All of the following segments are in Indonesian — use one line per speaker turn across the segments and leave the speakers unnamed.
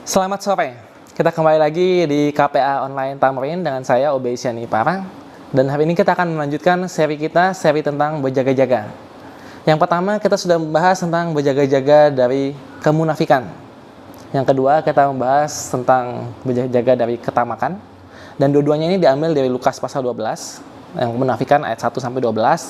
Selamat sore, kita kembali lagi di KPA Online Tamrin dengan saya Obey Syani Parang. Dan hari ini kita akan melanjutkan seri tentang berjaga-jaga. Yang pertama kita sudah membahas tentang berjaga-jaga dari kemunafikan. Yang kedua kita membahas tentang berjaga-jaga dari ketamakan. Dan dua-duanya ini diambil dari Lukas pasal 12, yang kemunafikan ayat 1-12,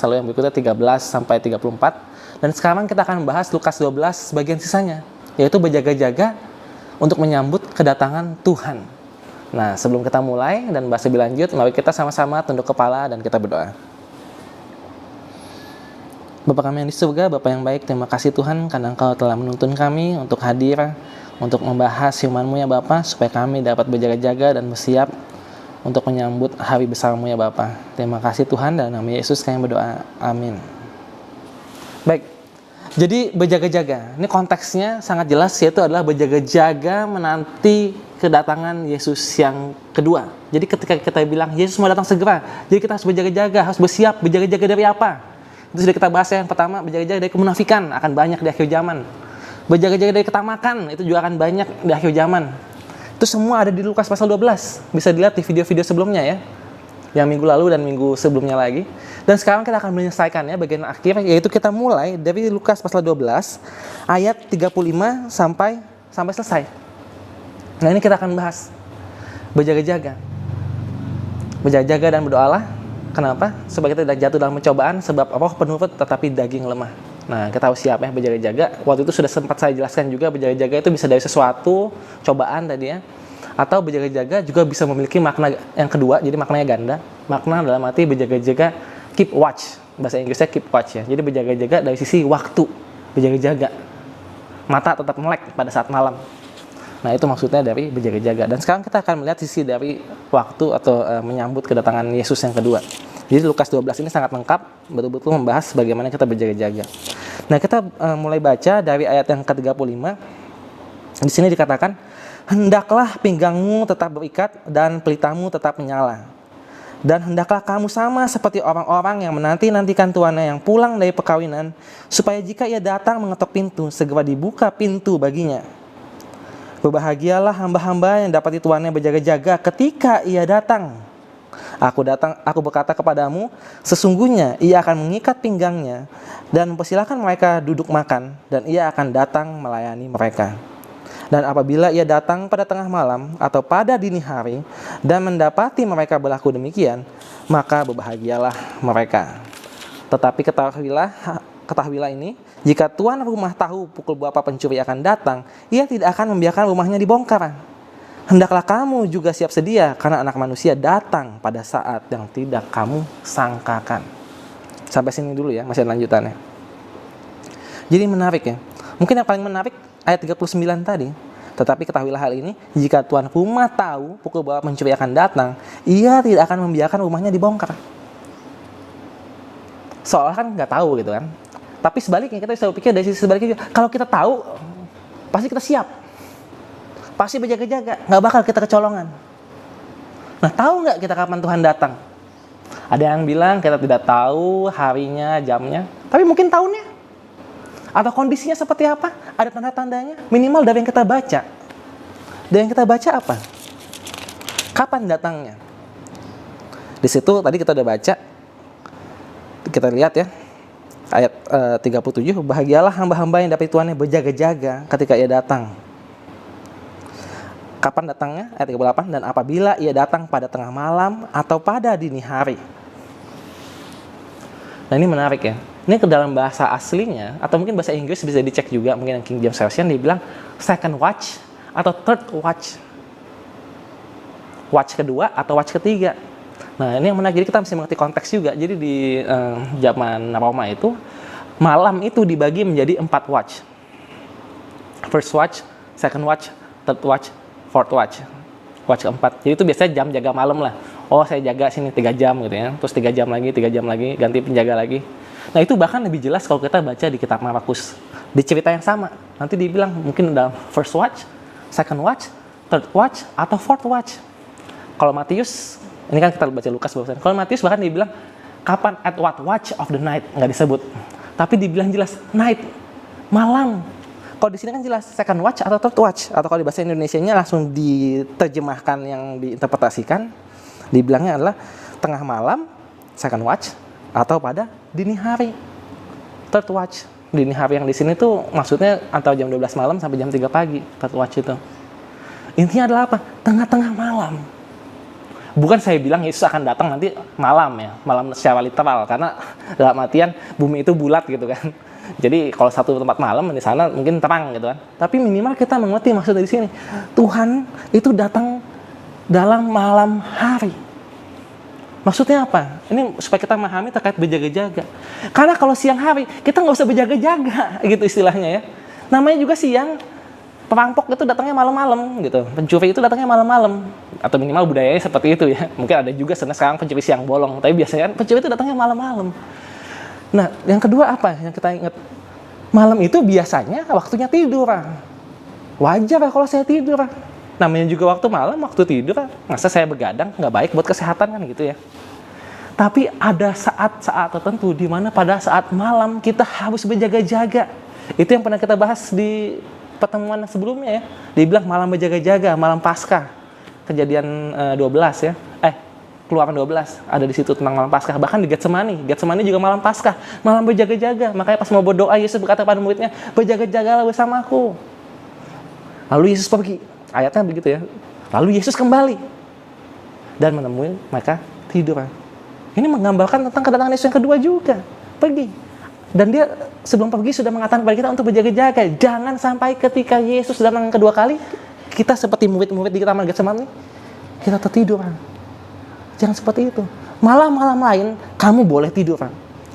lalu yang berikutnya 13-34. Dan sekarang kita akan membahas Lukas 12 bagian sisanya, yaitu berjaga-jaga untuk menyambut kedatangan Tuhan. Nah, sebelum kita mulai dan bahas lebih lanjut, mari kita sama-sama tunduk kepala dan kita berdoa. Bapa kami yang di surga, Bapa yang baik, terima kasih Tuhan karena Engkau telah menuntun kami untuk hadir, untuk membahas firman-Mu ya Bapa, supaya kami dapat berjaga-jaga dan bersiap untuk menyambut hari besar-Mu ya Bapa. Terima kasih Tuhan, dalam nama Yesus kami berdoa. Amin. Baik. Jadi berjaga-jaga, ini konteksnya sangat jelas, yaitu adalah berjaga-jaga menanti kedatangan Yesus yang kedua. Jadi ketika kita bilang Yesus mau datang segera, jadi kita harus berjaga-jaga, harus bersiap. Berjaga-jaga dari apa? Itu sudah kita bahas yang pertama, berjaga-jaga dari kemunafikan, akan banyak di akhir zaman. Berjaga-jaga dari ketamakan, itu juga akan banyak di akhir zaman. Itu semua ada di Lukas pasal 12, bisa dilihat di video-video sebelumnya ya, yang minggu lalu dan minggu sebelumnya lagi. Dan sekarang kita akan menyelesaikan ya bagian akhir, yaitu kita mulai dari Lukas pasal 12 ayat 35 sampai selesai. Nah, ini kita akan bahas berjaga-jaga. Berjaga-jaga dan berdoalah. Kenapa? Supaya kita tidak jatuh dalam pencobaan, sebab roh penurut tetapi daging lemah. Nah, kita harus siap ya berjaga-jaga. Waktu itu sudah sempat saya jelaskan juga, berjaga-jaga itu bisa dari sesuatu, cobaan tadi ya. Atau berjaga-jaga juga bisa memiliki makna yang kedua, jadi maknanya ganda. Makna dalam arti berjaga-jaga, keep watch, bahasa Inggrisnya keep watch ya. Jadi berjaga-jaga dari sisi waktu, berjaga-jaga. Mata tetap melek pada saat malam. Nah, itu maksudnya dari berjaga-jaga. Dan sekarang kita akan melihat sisi dari waktu atau menyambut kedatangan Yesus yang kedua. Jadi Lukas 12 ini sangat lengkap, betul-betul membahas bagaimana kita berjaga-jaga. Nah, kita mulai baca dari ayat yang ke-35. Di sini dikatakan, hendaklah pinggangmu tetap berikat dan pelitamu tetap menyala. Dan hendaklah kamu sama seperti orang-orang yang menanti-nantikan tuannya yang pulang dari perkawinan, supaya jika ia datang mengetok pintu, segera dibuka pintu baginya. Berbahagialah hamba-hamba yang dapati tuannya berjaga-jaga ketika ia datang. Aku berkata kepadamu, sesungguhnya ia akan mengikat pinggangnya dan mempersilahkan mereka duduk makan, dan ia akan datang melayani mereka. Dan apabila ia datang pada tengah malam atau pada dini hari dan mendapati mereka berlaku demikian, maka berbahagialah mereka. Tetapi ketahuilah ini, jika tuan rumah tahu pukul berapa pencuri akan datang, ia tidak akan membiarkan rumahnya dibongkar. Hendaklah kamu juga siap sedia, karena Anak Manusia datang pada saat yang tidak kamu sangkakan. Sampai sini dulu ya, masih ada lanjutannya. Jadi menarik ya. Mungkin yang paling menarik ayat 39 tadi. Tetapi ketahuilah hal ini, jika tuan rumah tahu pukul berapa pencuri akan datang, ia tidak akan membiarkan rumahnya dibongkar. Seolah kan nggak tahu gitu kan. Tapi sebaliknya kita bisa berpikir dari sisi sebaliknya, kalau kita tahu, pasti kita siap. Pasti berjaga-jaga, nggak bakal kita kecolongan. Nah, tahu nggak kita kapan Tuhan datang? Ada yang bilang kita tidak tahu harinya, jamnya, tapi mungkin tahunnya. Atau kondisinya seperti apa? Ada tanda-tandanya? Minimal dari yang kita baca. Dari yang kita baca apa? Kapan datangnya? Di situ tadi kita udah baca. Kita lihat ya. Ayat 37. Bahagialah hamba-hamba yang dapat tuannya berjaga-jaga ketika ia datang. Kapan datangnya? Ayat 38. Dan apabila ia datang pada tengah malam atau pada dini hari. Nah, ini menarik ya. Ini ke dalam bahasa aslinya, atau mungkin bahasa Inggris bisa dicek juga, mungkin yang King James Version dia bilang second watch atau third watch. Watch kedua atau watch ketiga. Nah, ini yang menarik, jadi kita mesti mengerti konteks juga. Jadi di zaman Roma itu, malam itu dibagi menjadi 4 watch. First watch, second watch, third watch, fourth watch. Watch keempat. Jadi itu biasanya jam jaga malam lah. Oh, saya jaga sini 3 jam gitu ya. Terus 3 jam lagi, ganti penjaga lagi. Nah, itu bahkan lebih jelas kalau kita baca di kitab Markus. Di cerita yang sama. Nanti dibilang mungkin dalam first watch, second watch, third watch, atau fourth watch. Kalau Matius, ini kan kita baca Lukas barusan. Kalau Matius bahkan dibilang kapan, at what watch of the night, nggak disebut. Tapi dibilang jelas, night, malam. Kalau di sini kan jelas second watch atau third watch, atau kalau di bahasa Indonesianya langsung diterjemahkan yang diinterpretasikan, dibilangnya adalah tengah malam, second watch, atau pada dini hari, third watch. Dini hari yang di sini tuh maksudnya antara jam 12 malam sampai jam 3 pagi, third watch itu. Intinya adalah apa? Tengah-tengah malam. Bukan saya bilang Yesus akan datang nanti malam ya, malam secara literal, karena dalam artian bumi itu bulat gitu kan. Jadi kalau satu tempat malam di sana mungkin terang gitu kan. Tapi minimal kita mengerti maksud dari sini. Tuhan itu datang dalam malam hari. Maksudnya apa? Ini supaya kita memahami terkait berjaga-jaga. Karena kalau siang hari kita nggak usah berjaga-jaga gitu istilahnya ya. Namanya juga siang. Perampok itu datangnya malam-malam gitu. Pencuri itu datangnya malam-malam. Atau minimal budayanya seperti itu ya. Mungkin ada juga sekarang pencuri siang bolong. Tapi biasanya kan pencuri itu datangnya malam-malam. Nah, yang kedua apa yang kita ingat? Malam itu biasanya waktunya tidur. Wajar kalau saya tidur. Namanya juga waktu malam, waktu tidur. Masa saya begadang, nggak baik buat kesehatan kan gitu ya. Tapi ada saat-saat tertentu di mana pada saat malam kita harus berjaga-jaga. Itu yang pernah kita bahas di pertemuan sebelumnya ya. Dibilang malam berjaga-jaga, malam Paskah. Kejadian 12 ya. Keluaran 12 ada di situ tentang malam Paskah. Bahkan di Getsemani juga malam Paskah, malam berjaga-jaga. Makanya pas mau berdoa Yesus berkata pada muridnya, berjaga-jagalah bersamaku. Lalu Yesus pergi. Ayatnya begitu ya. Lalu Yesus kembali dan menemui mereka tidur. Ini menggambarkan tentang kedatangan Yesus yang kedua juga. Pergi. Dan dia sebelum pergi sudah mengatakan kepada kita untuk berjaga-jaga. Jangan sampai ketika Yesus datang kedua kali, kita seperti murid-murid di Taman Getsemani, kita tertidur. Jangan seperti itu. Malam-malam lain, kamu boleh tidur.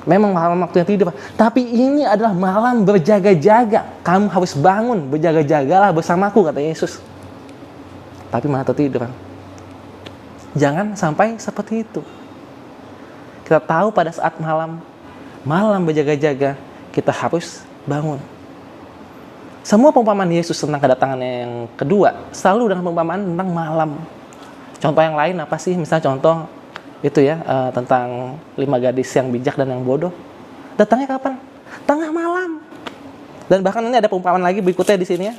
Memang malam waktunya tidur. Tapi ini adalah malam berjaga-jaga. Kamu harus bangun, berjaga-jagalah bersamaku, kata Yesus. Tapi malah tertidur. Jangan sampai seperti itu. Kita tahu pada saat malam berjaga-jaga, kita harus bangun. Semua perumpamaan Yesus tentang kedatangannya yang kedua selalu dengan perumpamaan tentang malam. Contoh yang lain apa sih? Misalnya contoh itu ya tentang 5 gadis yang bijak dan yang bodoh. Datangnya kapan? Tengah malam. Dan bahkan ini ada perumpamaan lagi berikutnya di sini ya.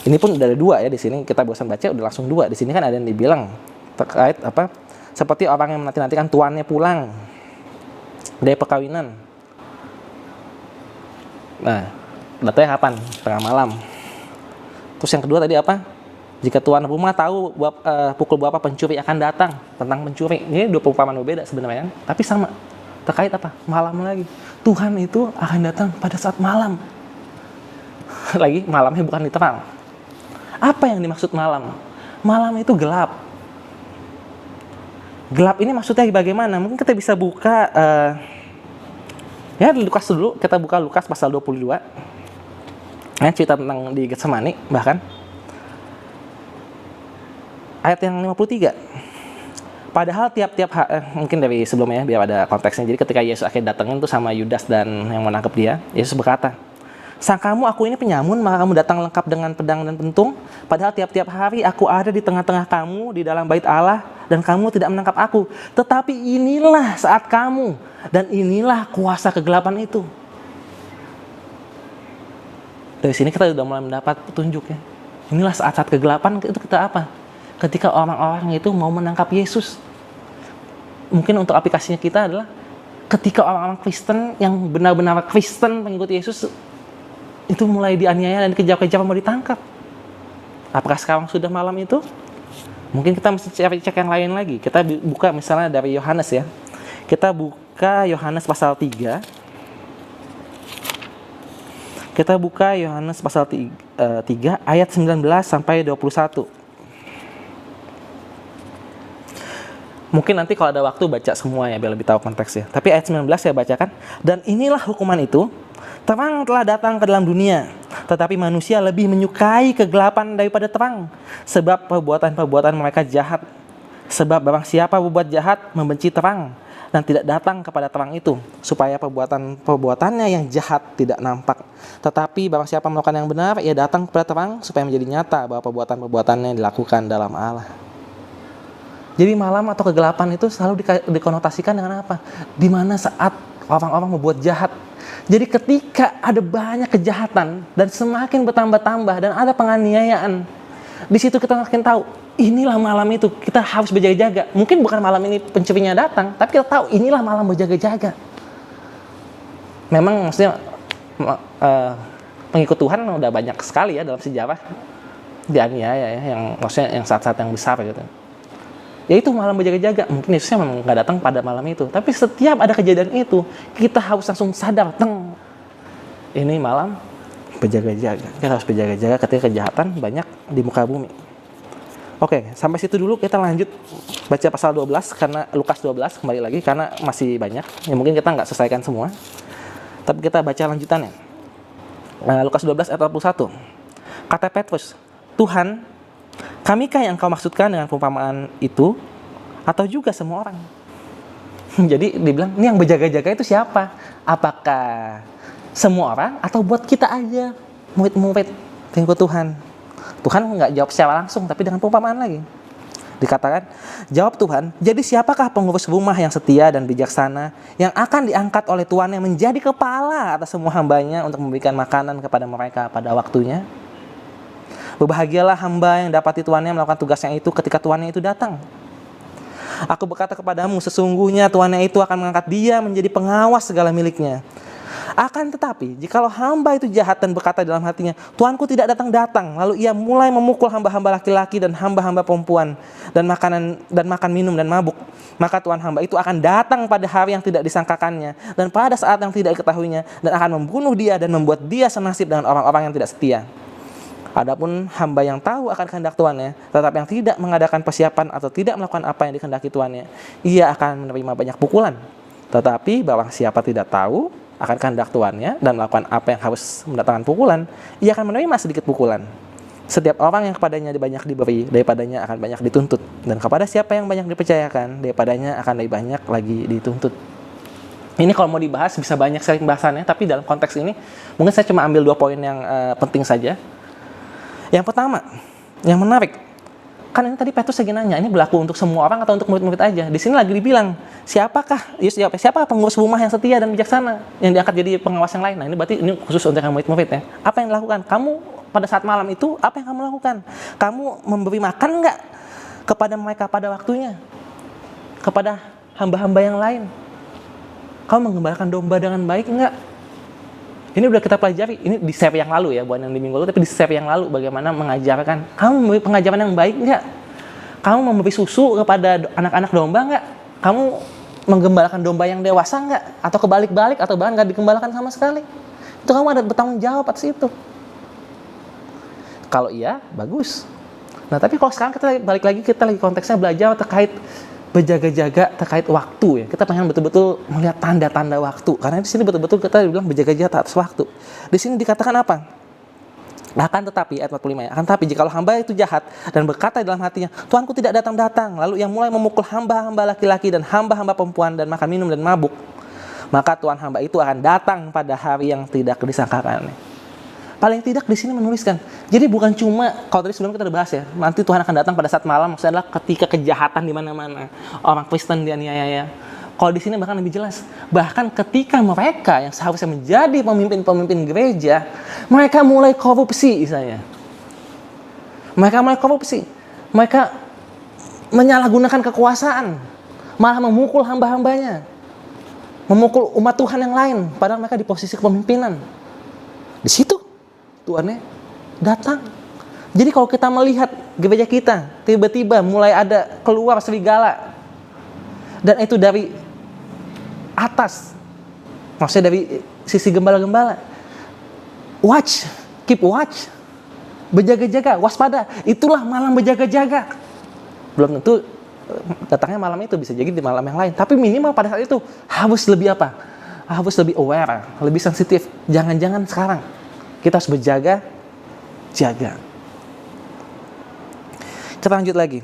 Ini pun udah ada 2 ya di sini. Kita bosan baca udah langsung 2. Di sini kan ada yang dibilang terkait apa? Seperti orang yang menanti-nantikan tuannya pulang dari perkawinan. Nah, datangnya kapan? Tengah malam. Terus yang kedua tadi apa? Jika tuan rumah tahu pukul berapa pencuri akan datang, tentang pencuri. Ini 2 perumpamaan berbeda sebenarnya, tapi sama. Terkait apa? Malam lagi. Tuhan itu akan datang pada saat malam. Lagi malamnya bukan literal. Apa yang dimaksud malam? Malam itu gelap. Gelap ini maksudnya bagaimana? Mungkin kita bisa buka ya Lukas dulu. Kita buka Lukas pasal 22. Cerita tentang di Getsemani bahkan. Ayat yang 53. Padahal tiap-tiap mungkin dari sebelumnya biar ada konteksnya. Jadi ketika Yesus akhirnya datangin tuh sama Yudas dan yang menangkap dia, Yesus berkata, "Sangkamu aku ini penyamun, maka kamu datang lengkap dengan pedang dan pentung? Padahal tiap-tiap hari aku ada di tengah-tengah kamu di dalam bait Allah dan kamu tidak menangkap aku. Tetapi inilah saat kamu dan inilah kuasa kegelapan itu." Dari sini kita sudah mulai mendapat petunjuk ya. Inilah saat-saat kegelapan itu kita apa? Ketika orang-orang itu mau menangkap Yesus. Mungkin untuk aplikasinya kita adalah ketika orang-orang Kristen yang benar-benar Kristen pengikut Yesus itu mulai dianiaya dan dikejar-kejar mau ditangkap. Apakah sekarang sudah malam itu? Mungkin kita mesti cek yang lain lagi. Kita buka misalnya dari Yohanes ya. Kita buka Yohanes pasal 3. Kita buka Yohanes pasal 3 ayat 19 sampai 21. Mungkin nanti kalau ada waktu baca semua ya biar lebih tahu konteksnya. Tapi ayat 19 saya bacakan. Dan inilah hukuman itu, terang telah datang ke dalam dunia, tetapi manusia lebih menyukai kegelapan daripada terang, sebab perbuatan-perbuatan mereka jahat. Sebab barang siapa berbuat jahat membenci terang dan tidak datang kepada terang itu, supaya perbuatan-perbuatannya yang jahat tidak nampak. Tetapi barang siapa melakukan yang benar, ia datang kepada terang supaya menjadi nyata bahwa perbuatan-perbuatannya dilakukan dalam Allah. Jadi malam atau kegelapan itu selalu dikonotasikan dengan apa? Di mana saat orang-orang membuat jahat, Jadi ketika ada banyak kejahatan dan semakin bertambah-tambah dan ada penganiayaan, di situ kita makin tahu, inilah malam itu kita harus berjaga-jaga. Mungkin bukan malam ini pencurinya datang, tapi kita tahu inilah malam berjaga-jaga. Memang maksudnya pengikut Tuhan udah banyak sekali ya dalam sejarah dianiaya ya, yang maksudnya yang saat-saat yang besar gitu. Ya itu malam berjaga-jaga. Mungkin Yesusnya memang nggak datang pada malam itu, tapi setiap ada kejadian itu kita harus langsung sadar, ini malam berjaga-jaga. Kita harus berjaga-jaga ketika kejahatan banyak di muka bumi. Oke, sampai situ dulu. Kita lanjut baca pasal 12 karena Lukas 12 kembali lagi karena masih banyak. Ya mungkin kita nggak selesaikan semua, tapi kita baca lanjutannya. Lukas 12 ayat 41. Kata Petrus, Tuhan, kamikah yang kau maksudkan dengan perumpamaan itu, atau juga semua orang? Jadi dibilang, ini yang berjaga-jaga itu siapa? Apakah semua orang atau buat kita aja, murid-murid pengikut Tuhan? Tuhan nggak jawab secara langsung, tapi dengan perumpamaan lagi. Dikatakan, jawab Tuhan, jadi siapakah pengurus rumah yang setia dan bijaksana, yang akan diangkat oleh tuannya menjadi kepala atas semua hambanya untuk memberikan makanan kepada mereka pada waktunya? Berbahagialah hamba yang dapati tuannya melakukan tugasnya itu ketika tuannya itu datang. Aku berkata kepadamu, sesungguhnya tuannya itu akan mengangkat dia menjadi pengawas segala miliknya. Akan tetapi, jikalau hamba itu jahat dan berkata dalam hatinya, Tuanku tidak datang-datang, lalu ia mulai memukul hamba-hamba laki-laki dan hamba-hamba perempuan dan makan minum dan mabuk, maka tuan hamba itu akan datang pada hari yang tidak disangkakannya dan pada saat yang tidak diketahuinya dan akan membunuh dia dan membuat dia senasib dengan orang-orang yang tidak setia. Adapun hamba yang tahu akan kehendak tuannya, tetapi yang tidak mengadakan persiapan atau tidak melakukan apa yang dikehendaki tuannya, ia akan menerima banyak pukulan. Tetapi barang siapa tidak tahu akan kehendak tuannya dan melakukan apa yang harus mendatangkan pukulan, ia akan menerima sedikit pukulan. Setiap orang yang kepadanya banyak diberi, daripadanya akan banyak dituntut. Dan kepada siapa yang banyak dipercayakan, daripadanya akan lebih banyak lagi dituntut. Ini kalau mau dibahas bisa banyak sekali pembahasannya, tapi dalam konteks ini mungkin saya cuma ambil 2 poin yang penting saja. Yang pertama, yang menarik, kan ini tadi Petrus lagi nanya, ini berlaku untuk semua orang atau untuk murid-murid aja? Di sini lagi dibilang, siapa pengurus rumah yang setia dan bijaksana yang diangkat jadi pengawas yang lain? Nah ini berarti ini khusus untuk yang murid-murid ya. Apa yang dilakukan? Kamu pada saat malam itu, apa yang kamu lakukan? Kamu memberi makan nggak kepada mereka pada waktunya? Kepada hamba-hamba yang lain? Kamu mengembalakan domba dengan baik nggak? Ini udah kita pelajari, ini di seri yang lalu ya, bukan yang di minggu lalu, tapi di seri yang lalu bagaimana mengajarkan. Kamu memberi pengajaran yang baik nggak? Kamu memberi susu kepada anak-anak domba nggak? Kamu menggembalakan domba yang dewasa nggak? Atau kebalik-balik, atau bahkan nggak digembalakan sama sekali? Itu kamu ada bertanggung jawab atas itu. Kalau iya, bagus. Nah tapi kalau sekarang kita lagi konteksnya belajar terkait berjaga-jaga terkait waktu ya. Kita pengen betul-betul melihat tanda-tanda waktu. Karena di sini betul-betul kita bilang berjaga-jaga atas waktu. Di sini dikatakan apa? Akan tetapi, ayat 45 ya. Akan tetapi jikalau hamba itu jahat dan berkata dalam hatinya, Tuanku tidak datang-datang, lalu yang mulai memukul hamba-hamba laki-laki dan hamba-hamba perempuan dan makan minum dan mabuk, maka tuan hamba itu akan datang pada hari yang tidak disangkakan. Paling tidak di sini menuliskan. Jadi bukan cuma kalau tadi sebelum kita udah bahas ya, nanti Tuhan akan datang pada saat malam, maksudnya adalah ketika kejahatan di mana-mana, orang Kristen dianiaya. Kalau di sini bahkan lebih jelas, bahkan ketika mereka yang seharusnya menjadi pemimpin-pemimpin gereja, mereka mulai korupsi misalnya. Mereka mulai korupsi. Mereka menyalahgunakan kekuasaan, malah memukul hamba-hambanya, memukul umat Tuhan yang lain, padahal mereka di posisi kepemimpinan. Di situ Tuhannya datang. Jadi kalau kita melihat gereja kita tiba-tiba mulai ada keluar serigala, dan itu dari atas, maksudnya dari sisi gembala-gembala, keep watch, berjaga-jaga, waspada. Itulah malam berjaga-jaga. Belum tentu datangnya malam itu, bisa jadi di malam yang lain, tapi minimal pada saat itu harus lebih apa? Harus lebih aware, lebih sensitif. Jangan-jangan sekarang kita harus berjaga-jaga. Kita lanjut lagi.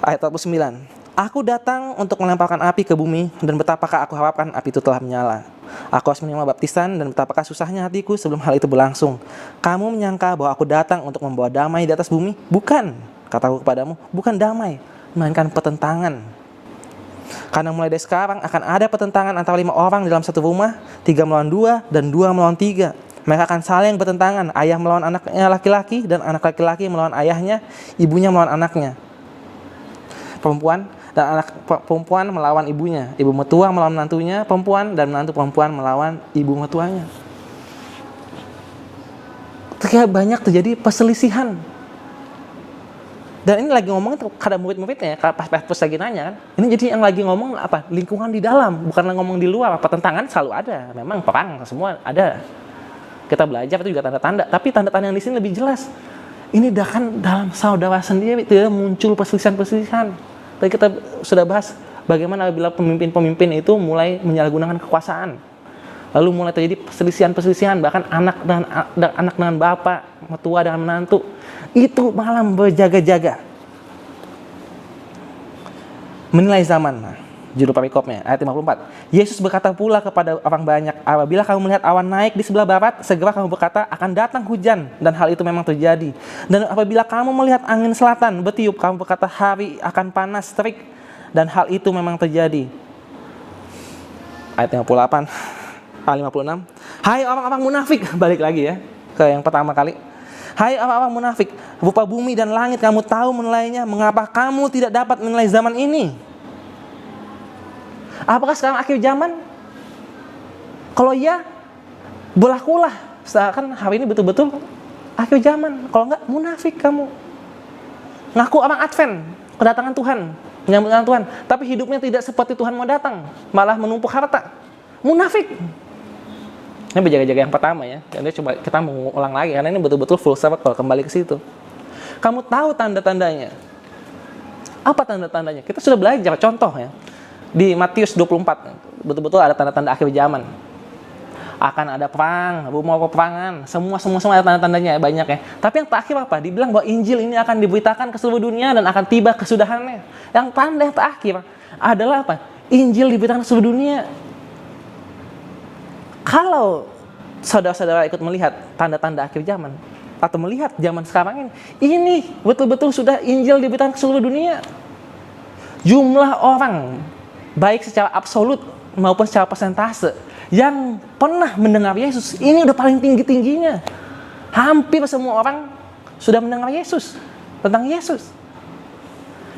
Ayat 49. Aku datang untuk melemparkan api ke bumi, dan betapakah aku harapkan api itu telah menyala. Aku harus menerima baptisan, dan betapakah susahnya hatiku sebelum hal itu berlangsung. Kamu menyangka bahwa aku datang untuk membawa damai di atas bumi? Bukan, kataku kepadamu, bukan damai, melainkan pertentangan. Karena mulai dari sekarang akan ada pertentangan antara 5 orang dalam satu rumah, 3 melawan 2 dan 2 melawan 3. Mereka akan saling bertentangan, ayah melawan anaknya laki-laki dan anak laki-laki melawan ayahnya, ibunya melawan anaknya. Perempuan melawan ibunya, ibu mertua melawan menantunya perempuan, dan menantu perempuan melawan ibu mertuanya. Terkadang banyak terjadi perselisihan. Dan ini lagi ngomongin kepada murid-muridnya, pas lagi nanya kan. Ini jadi yang lagi ngomong apa? Lingkungan di dalam, bukan ngomong di luar. Pertentangan selalu ada, memang perang semua ada. Kita belajar itu juga tanda-tanda, tapi tanda-tanda yang di sini lebih jelas. Ini kan dalam saudara sendiri tidak muncul perselisihan-perselisihan. Tadi kita sudah bahas bagaimana bila pemimpin-pemimpin itu mulai menyalahgunakan kekuasaan. Lalu mulai terjadi perselisihan-perselisihan, bahkan anak dengan bapak, mertua dengan menantu. Itu malam berjaga-jaga. Menilai zaman. Nah, judul perikopnya ayat 54. Yesus berkata pula kepada orang banyak, apabila kamu melihat awan naik di sebelah barat, segera kamu berkata akan datang hujan, dan hal itu memang terjadi. Dan apabila kamu melihat angin selatan bertiup, kamu berkata hari akan panas terik, dan hal itu memang terjadi. Ayat 58, ayat 56. Hai orang-orang munafik, balik lagi ya ke yang pertama kali. Hai orang-orang munafik, rupa bumi dan langit kamu tahu menilainya, mengapa kamu tidak dapat menilai zaman ini? Apakah sekarang akhir zaman? Kalau iya, berlakulah seakan hari ini betul-betul akhir zaman. Kalau enggak, munafik kamu. Ngaku orang Advent, kedatangan Tuhan, menyambut kedatangan Tuhan, tapi hidupnya tidak seperti Tuhan mau datang, malah menumpuk harta. Munafik. Ini berjaga-jaga yang pertama ya. Jadi coba kita mengulang lagi karena ini betul-betul full circle kembali ke situ. Kamu tahu tanda-tandanya. Apa tanda-tandanya? Kita sudah belajar contoh ya. Di Matius 24 betul-betul ada tanda-tanda akhir zaman. Akan ada perang, rumah peperangan, semua ada tanda-tandanya banyak ya. Tapi yang terakhir apa? Dibilang bahwa Injil ini akan diberitakan ke seluruh dunia dan akan tiba kesudahannya. Yang tanda yang terakhir adalah apa? Injil diberitakan ke seluruh dunia. Kalau saudara-saudara ikut melihat tanda-tanda akhir zaman atau melihat zaman sekarang ini betul-betul sudah Injil diberitakan ke seluruh dunia. Jumlah orang baik secara absolut maupun secara persentase yang pernah mendengar Yesus ini udah paling tinggi-tingginya. Hampir semua orang sudah mendengar Yesus, tentang Yesus.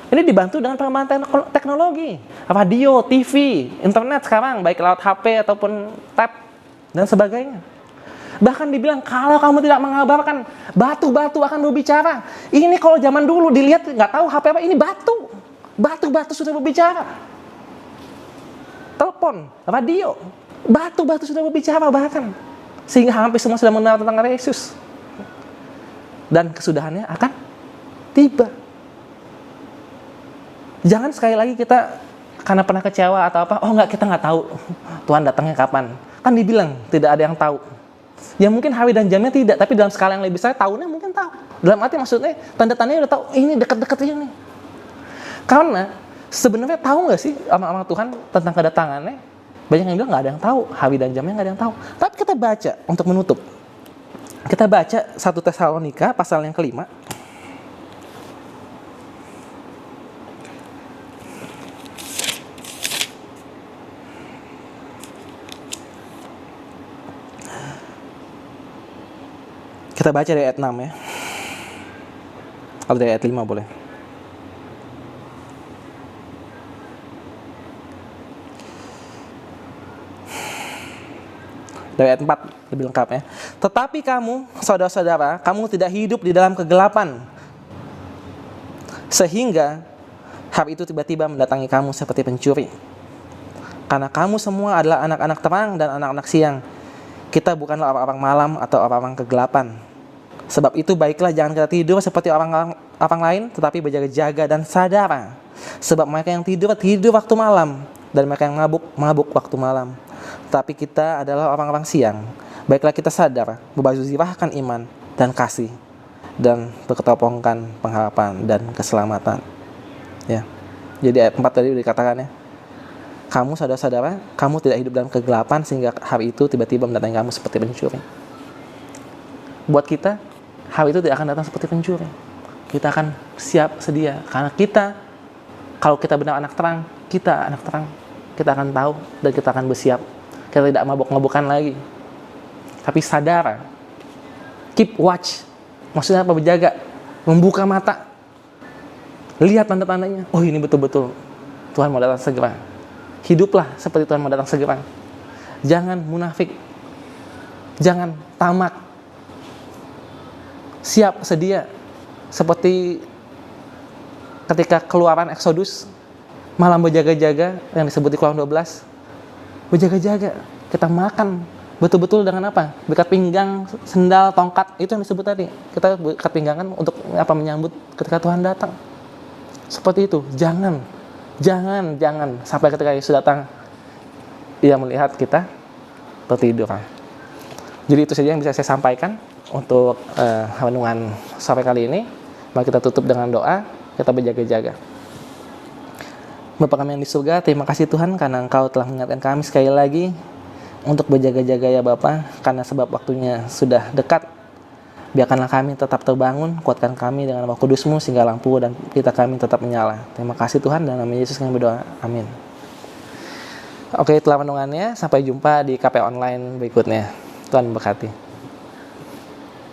Ini dibantu dengan pengembangan teknologi, radio, TV, internet sekarang baik lewat HP ataupun tab dan sebagainya. Bahkan dibilang kalau kamu tidak mengabarkan, batu-batu akan berbicara. Ini kalau zaman dulu dilihat nggak tahu HP apa, ini batu sudah berbicara. Telepon, radio, batu-batu sudah berbicara bahkan. Sehingga hampir semua sudah mengenal tentang Yesus. Dan kesudahannya akan tiba. Jangan sekali lagi kita karena pernah kecewa atau apa, kita nggak tahu Tuhan datangnya kapan. Kan dibilang tidak ada yang tahu. Ya mungkin hari dan jamnya tidak, tapi dalam skala yang lebih besar tahunnya mungkin tahu. Dalam arti maksudnya tanda-tandanya udah tahu, ini dekat-dekat ini. Karena sebenarnya tahu nggak sih orang-orang Tuhan tentang kedatangannya? Banyak yang bilang nggak ada yang tahu, hari dan jamnya nggak ada yang tahu. Tapi kita baca untuk menutup. Kita baca 1 Tesalonika pasal yang kelima. Kita baca dari ayat 6 ya. Atau dari ayat 5 boleh. Dari ayat 4 lebih lengkap ya. Tetapi kamu, saudara-saudara, kamu tidak hidup di dalam kegelapan, sehingga hari itu tiba-tiba mendatangi kamu seperti pencuri. Karena kamu semua adalah anak-anak terang dan anak-anak siang. Kita bukanlah orang-orang malam atau orang-orang kegelapan. Sebab itu baiklah jangan kita tidur seperti orang lain, tetapi berjaga-jaga dan sadar. Sebab mereka yang tidur waktu malam, dan mereka yang mabuk waktu malam. Tetapi kita adalah orang-orang siang. Baiklah kita sadar, berbazirahkan iman dan kasih, dan berketopongkan pengharapan dan keselamatan. Ya. Jadi ayat 4 tadi dikatakan ya. Kamu saudara-saudara, kamu tidak hidup dalam kegelapan sehingga hari itu tiba-tiba mendatangi kamu seperti pencuri. Buat kita, hari itu tidak akan datang seperti pencuri. Kita akan siap sedia. Karena kita, kalau kita benar anak terang, kita anak terang, kita akan tahu dan kita akan bersiap. Kita tidak mabok-mabokan lagi, tapi sadar, keep watch. Maksudnya apa? Berjaga, membuka mata, lihat tanda-tandanya. Oh, ini betul-betul Tuhan mau datang segera. Hiduplah seperti Tuhan mau datang segera. Jangan munafik, jangan tamak. Siap, sedia. Seperti ketika keluaran Exodus, malam berjaga-jaga yang disebut di Keluaran 12. Berjaga-jaga, kita makan betul-betul dengan apa? Berikat pinggang, sendal, tongkat, itu yang disebut tadi. Kita berikat pinggangan untuk apa? Menyambut ketika Tuhan datang. Seperti itu. Jangan sampai ketika Yesus datang, Ia melihat kita tertidur. Jadi itu saja yang bisa saya sampaikan untuk renungan sore kali ini. Mari kita tutup dengan doa, kita berjaga-jaga. Bapa kami yang di surga, terima kasih Tuhan karena Engkau telah mengingatkan kami sekali lagi untuk berjaga-jaga ya Bapa, karena sebab waktunya sudah dekat. Biarkanlah kami tetap terbangun, kuatkan kami dengan Roh Kudus-Mu sehingga lampu dan kita kami tetap menyala. Terima kasih Tuhan, dalam nama Yesus kami berdoa. Amin. Oke, itulah renungannya. Sampai jumpa di KP Online berikutnya. Tuhan memberkati.